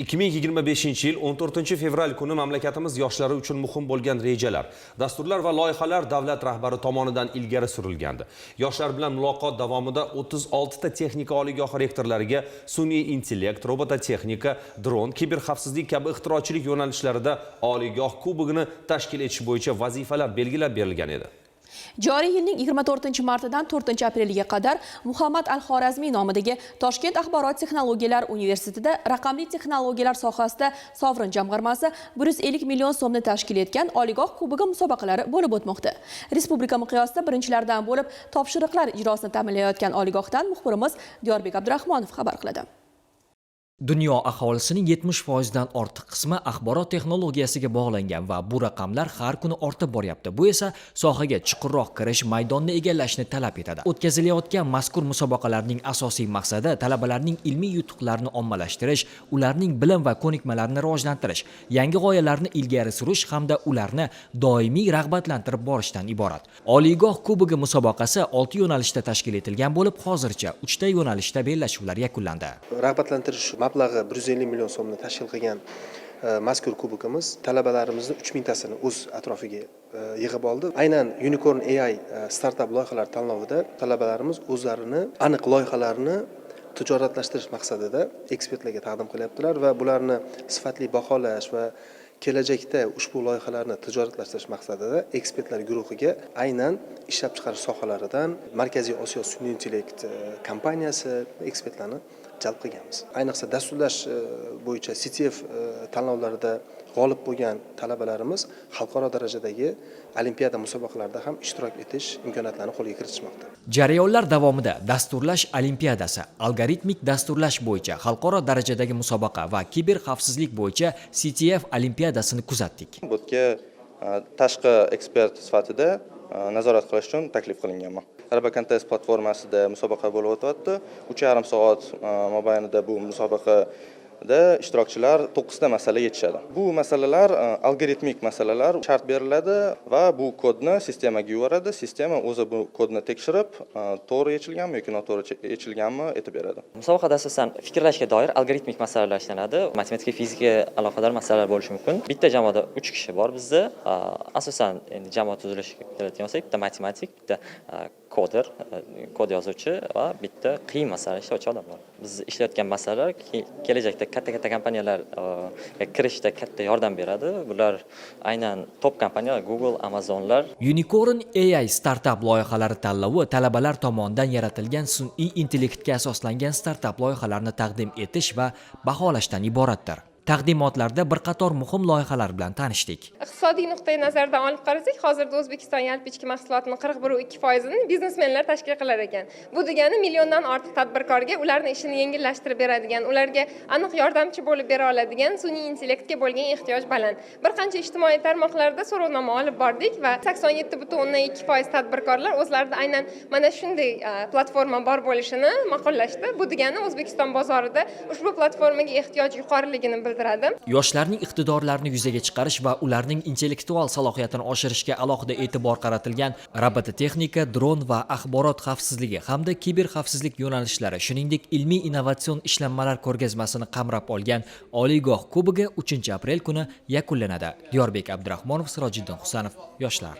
2025 yil 14 fevral kuni mamlakatimiz yoshlari uchun muhim bo'lgan rejalar, dasturlar va loyihalar davlat rahbari tomonidan ilgari surilgandi. Yoshlar bilan muloqot davomida 36 ta texnika oliygohi rektorlariga sun'iy intellekt, robototexnika, dron, kiberxavfsizlik kabi ixtirochilik yo'nalishlarida oliygoh kubogini tashkil etish bo'yicha vazifalar belgilab berilgan edi. Joriy yilning 24-martidan 4-apreliga qadar Muhammad al-Xorazmiy nomidagi Toshkent axborot texnologiyalar universitetida raqamli texnologiyalar sohasida sovrin jamg'armasi 150 million so'mni tashkil etgan oliygoh kubogi musobaqalari bo'lib o'tmoqda. Respublika miqyosida birinchilardan bo'lib topshiriqlar ijrosini ta'minlayotgan oliygohdan muxbirimiz Diyorbek Abdurahmonov xabar qiladi. Dunyo aholisining 70% dan ortiq qismi axborot texnologiyasiga bog'langan va bu raqamlar har kuni ortib boryapti. Bu esa sohaga chuqurroq kirish, maydonni egallashni talab etadi. O'tkazilayotgan mazkur musobaqalarning asosiy maqsadi talabalarning ilmiy yutuqlarini ommalashtirish, ularning bilim va ko'nikmalarini rivojlantirish, yangi g'oyalarni ilgari surish hamda ularni doimiy rag'batlantirib borishdan iborat. Oliygoh kubogi musobaqasi 6 yo'nalishda tashkil etilgan bo'lib, hozircha 3 ta yo'nalishda bellashuvlar yakunlandi. Rag'batlantirish mablag'i 150 million so'mni tashkil qilgan mazkur kubogimiz talabalarimizni 3000 tasini o'z atrofiga yig'ib oldi. Aynan Unicorn AI startup loyihalar tanlovida talabalarimiz o'zlarini aniq loyihalarni tijoratlashtirish maqsadida ekspertlarga taqdim qilyaptilar va bularni sifatli baholash va kelajakda ushbu loyihalarni tijoratlashtirish maqsadida ekspertlar guruhiga aynan ishlab chiqarish sohalaridan Markaziy Osiyo sun'iy intellekt kompaniyasi ekspertlarni jalb qilganmiz. Ayniqsa dasturlash bo'yicha CTF tanlovlarida g'olib bo'lgan talabalarimiz xalqaro darajadagi olimpiada musobaqalarida ham ishtirok etish imkoniyatlarini qo'lga kiritishmoqda. Jarayonlar davomida dasturlash olimpiadasi, algoritmik dasturlash bo'yicha xalqaro darajadagi musobaqa va kiberxavfsizlik bo'yicha CTF olimpiadasini kuzatdik. Bu yerga tashqi ekspert sifatida nazorat qilish uchun taklif qilinganman. Robocontest platformasida musobaqa bo'lib o'tyapti. 3,5 soat mobaynida bu musobaqada ishtirokchilar 9 ta masala yechishadi. Bu masalalar algoritmik masalalar shart beriladi va bu kodni sistemaga yuboradi. Sistema o'zi bu kodni tekshirib, to'g'ri yechilganmi yoki noto'g'ri yechilganmi aytib beradi. Musobaqada asosan fikrlashga doir algoritmik masalalar ishlanadi. Matematika, fizika aloqador masalalar bo'lishi mumkin. Bitta jamoada 3 kishi bor bizda. Asosan endi jamoat tuzilishiga keladigan bo'lsak, bitta matematik, bitta koder, kod yozuvchi va bitta qiyin masala ishlovchi odam bor. Biz ishlayotgan masalalar kelajakda katta kompaniyalarga kirishda katta yordam beradi. Bular aynan top kompaniyalar Google, Amazonlar. Unicorn AI startup loyihalari tanlovi talabalar tomonidan yaratilgan sun'iy intellektga asoslangan startup loyihalarni taqdim etish va baholashdan iboratdir. Taqdimotlarda bir qator muhim loyihalar bilan tanishdik. Iqtisodiy nuqtai nazardan olib qarasak, hozirda O'zbekiston yalpi ichki mahsulotining 41,2%ni biznesmenlar tashkil qilar ekan. Bu degani milliondan ortiq tadbirkorga ularni ishini yengillashtirib beradigan, ularga aniq yordamchi bo'lib bera oladigan sun'iy intellektga bo'lgan ehtiyoj baland. Bir qancha ijtimoiy tarmoqlarda so'rovnoma olib bordik va 87,2% tadbirkorlar o'zlarida aynan mana shunday platforma bor bo'lishini ma'qullashdi. Bu degani O'zbekiston bozorida ushbu platformaga ehtiyoj yuqoriligini bildiradi. Yoshlarning iqtidorlarini yuzaga chiqarish va ularning intellektual salohiyatini oshirishga alohida e'tibor qaratilgan robototexnika, dron va axborot xavfsizligi hamda kiberxavfsizlik yo'nalishlari, shuningdek ilmiy innovatsion ishlanmalar ko'rgazmasini qamrab olgan oliygoh kubogi 3 aprel kuni yakunlanadi. Diyorbek Abdurahmonov, Sirojiddin Husanov, Yoshlar.